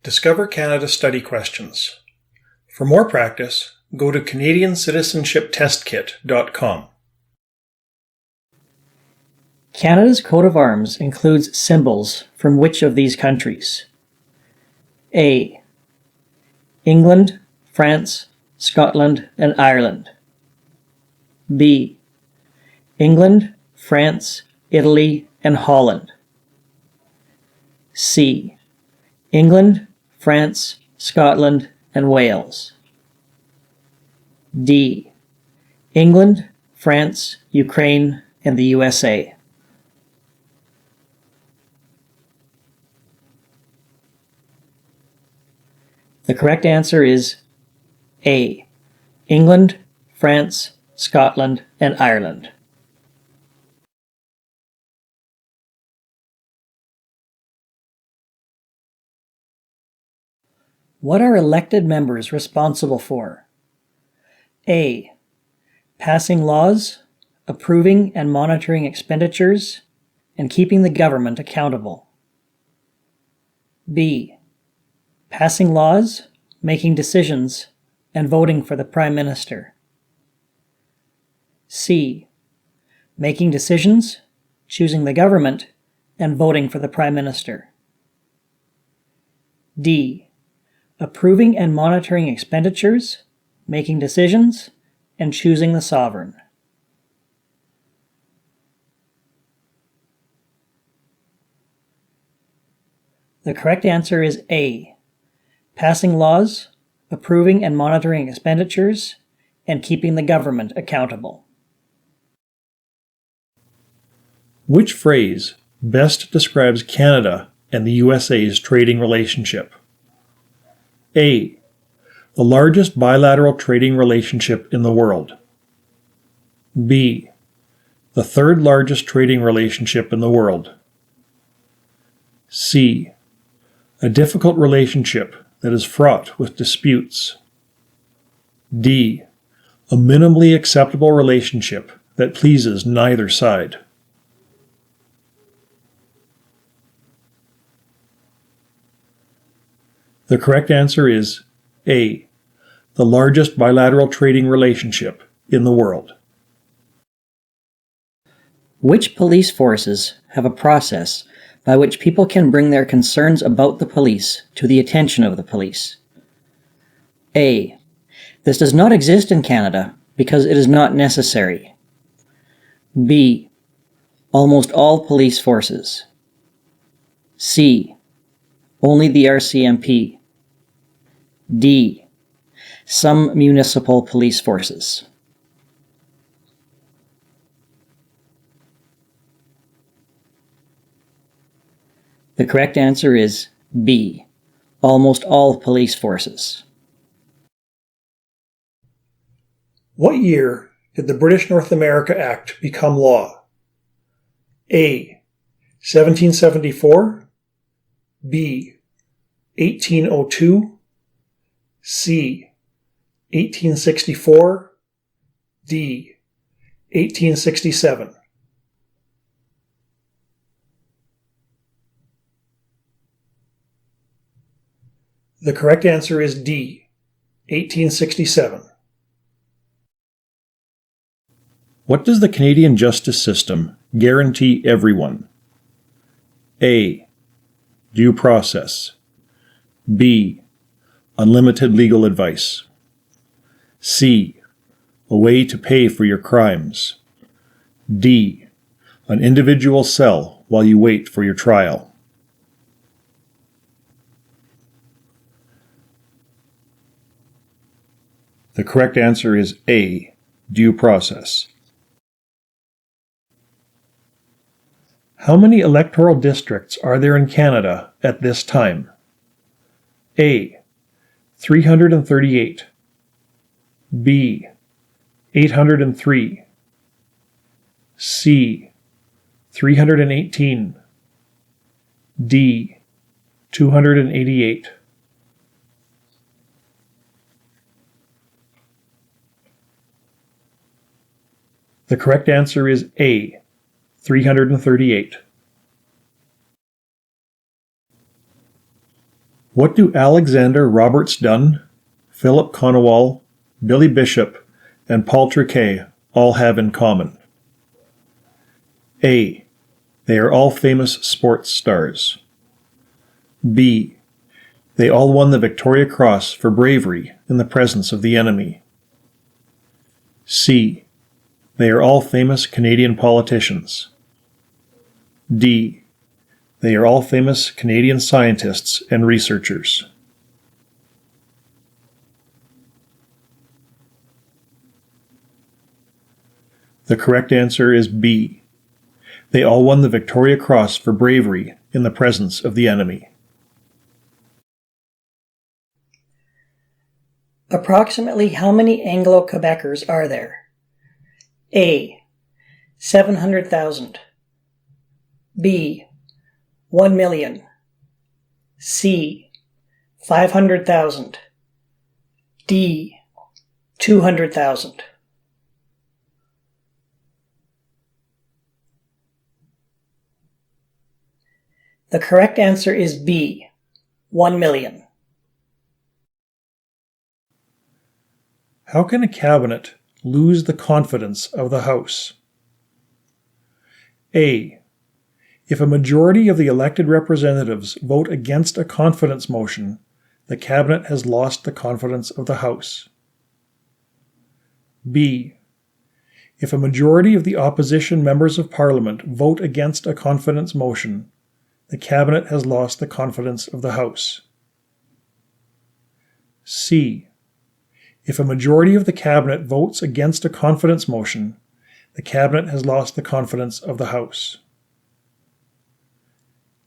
Discover Canada Study Questions. For more practice, go to CanadianCitizenshipTestKit.com. Canada's coat of arms includes symbols from which of these countries? A. England, France, Scotland, and Ireland. B. England, France, Italy, and Holland. C. England, France, Scotland, and Wales. D. England, France, Ukraine, and the USA. The correct answer is A. England, France, Scotland, and Ireland. What are elected members responsible for? A. Passing laws, approving and monitoring expenditures, and keeping the government accountable. B. Passing laws, making decisions, and voting for the Prime Minister. C. Making decisions, choosing the government, and voting for the Prime Minister. D. Approving and monitoring expenditures, making decisions, and choosing the sovereign. The correct answer is A. Passing laws, approving and monitoring expenditures, and keeping the government accountable. Which phrase best describes Canada and the USA's trading relationship? A. The largest bilateral trading relationship in the world. B. The third largest trading relationship in the world. C. A difficult relationship that is fraught with disputes. D. A minimally acceptable relationship that pleases neither side. The correct answer is A. The largest bilateral trading relationship in the world. Which police forces have a process by which people can bring their concerns about the police to the attention of the police? A. This does not exist in Canada because it is not necessary. B. Almost all police forces. C. Only the RCMP. D. Some municipal police forces. The correct answer is B. Almost all police forces. What year did the British North America Act become law? A. 1774. B. 1802. C. 1864. D. 1867. The correct answer is D. 1867. What does the Canadian justice system guarantee everyone? A. Due process. B. Unlimited legal advice. C. A way to pay for your crimes. D. An individual cell while you wait for your trial. The correct answer is A. Due process. How many electoral districts are there in Canada at this time? A. 338. B. 803. C. 318. D. 288. The correct answer is A. 338. What do Alexander Roberts Dunn, Philip Conowall, Billy Bishop, and Paul Triquet all have in common? A. They are all famous sports stars. B. They all won the Victoria Cross for bravery in the presence of the enemy. C. They are all famous Canadian politicians. D. They are all famous Canadian scientists and researchers. The correct answer is B. They all won the Victoria Cross for bravery in the presence of the enemy. Approximately how many Anglo-Quebecers are there? A. 700,000. B. 1 million. C. 500,000. D. 200,000. The correct answer is B. 1 million. How can a cabinet lose the confidence of the House? A. If a majority of the elected representatives vote against a confidence motion, the cabinet has lost the confidence of the House. B. If a majority of the opposition members of Parliament vote against a confidence motion, the cabinet has lost the confidence of the House. C. If a majority of the cabinet votes against a confidence motion, the cabinet has lost the confidence of the House.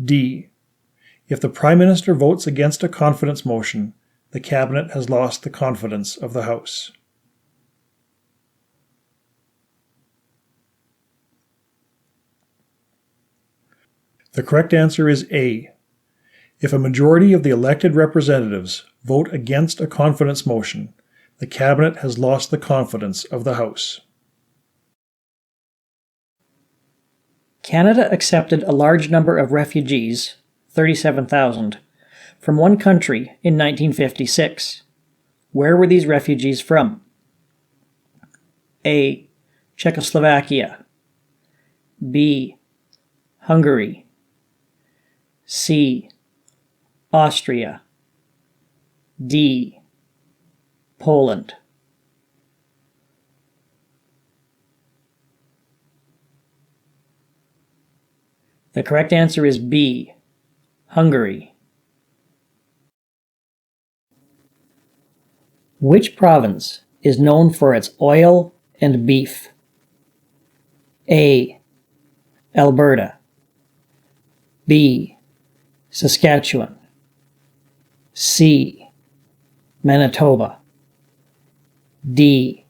D. If the Prime Minister votes against a confidence motion, the cabinet has lost the confidence of the House. The correct answer is A. If a majority of the elected representatives vote against a confidence motion, the cabinet has lost the confidence of the House. Canada accepted a large number of refugees, 37,000, from one country in 1956. Where were these refugees from? A. Czechoslovakia. B. Hungary. C. Austria. D. Poland. The correct answer is B. Hungary. Which province is known for its oil and beef? A. Alberta. B. Saskatchewan. C. Manitoba. D.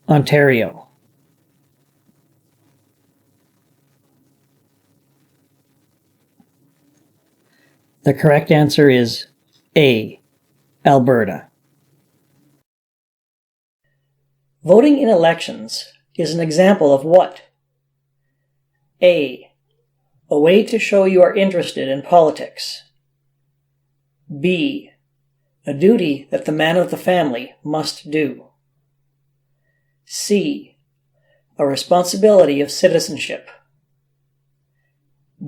Ontario. The correct answer is A. Alberta. Voting in elections is an example of what? A way to show you are interested in politics. B. A duty that the man of the family must do. C. A responsibility of citizenship.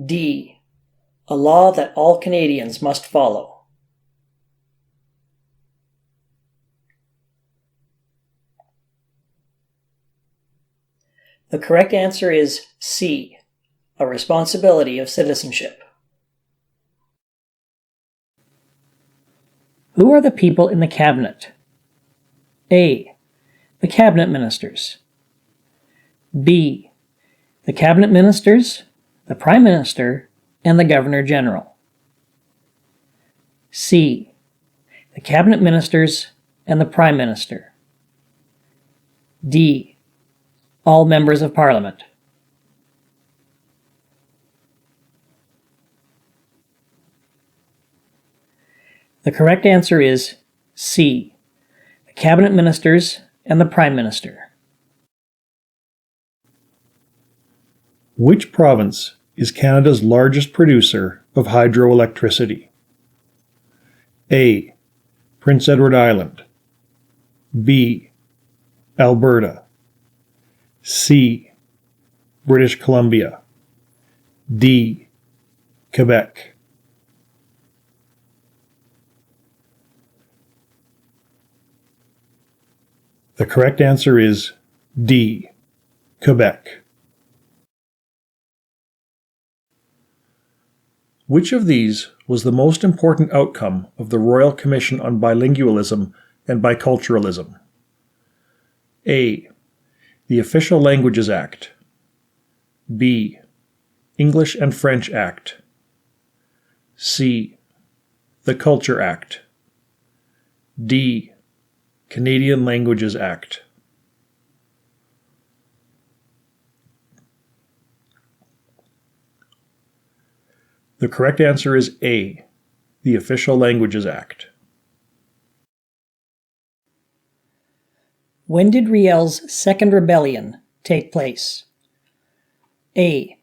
D. A law that all Canadians must follow. The correct answer is C. A responsibility of citizenship. Who are the people in the cabinet? A. The cabinet ministers. B. The cabinet ministers, the Prime Minister, and the Governor-General. C. The cabinet ministers and the Prime Minister. D. All members of Parliament. The correct answer is C. The cabinet ministers and the Prime Minister. Which province is Canada's largest producer of hydroelectricity? A. Prince Edward Island. B. Alberta. C. British Columbia. D. Quebec. The correct answer is D. Quebec. Which of these was the most important outcome of the Royal Commission on Bilingualism and Biculturalism? A. The Official Languages Act. B. English and French Act. C. The Culture Act. D. Canadian Languages Act. The correct answer is A. The Official Languages Act. When did Riel's Second Rebellion take place? A.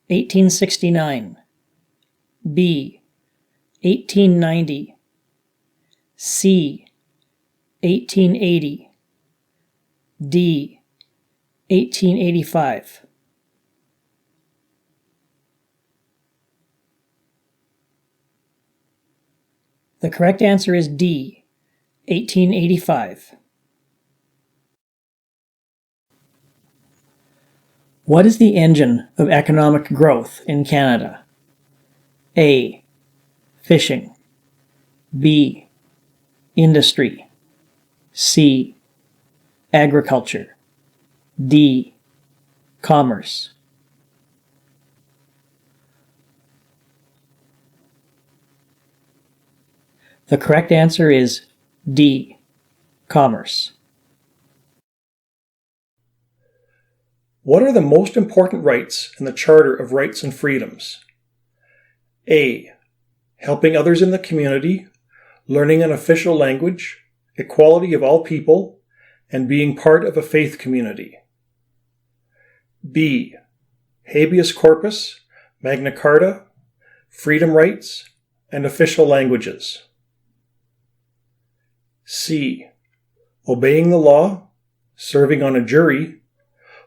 1869. B. 1890. C. 1880. D. 1885. The correct answer is D. 1885. What is the engine of economic growth in Canada? A. Fishing. B. Industry. C. Agriculture. D. Commerce. The correct answer is D. Commerce. What are the most important rights in the Charter of Rights and Freedoms? A. Helping others in the community, learning an official language, equality of all people, and being part of a faith community. B. Habeas corpus, Magna Carta, freedom rights, and official languages. C. Obeying the law, serving on a jury,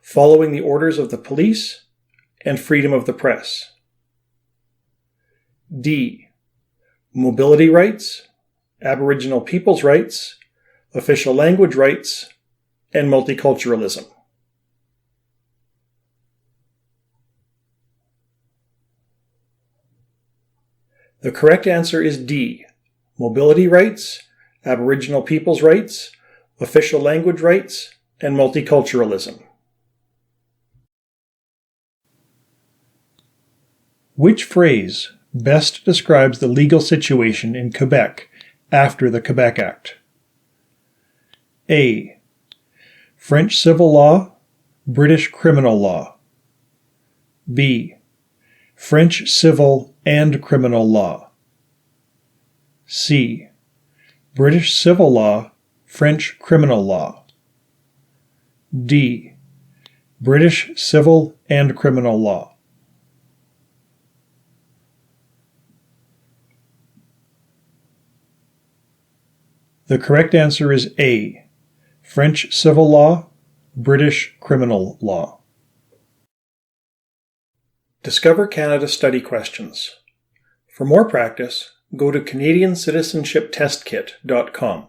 following the orders of the police, and freedom of the press. D. Mobility rights, Aboriginal people's rights, official language rights, and multiculturalism. The correct answer is D. Mobility rights, Aboriginal people's rights, official language rights, and multiculturalism. Which phrase best describes the legal situation in Quebec after the Quebec Act? A. French civil law, British criminal law. B. French civil and criminal law. C. British civil law, French criminal law. D. British civil and criminal law. The correct answer is A. French civil law, British criminal law. Discover Canada study questions. For more practice, go to CanadianCitizenshipTestKit.com.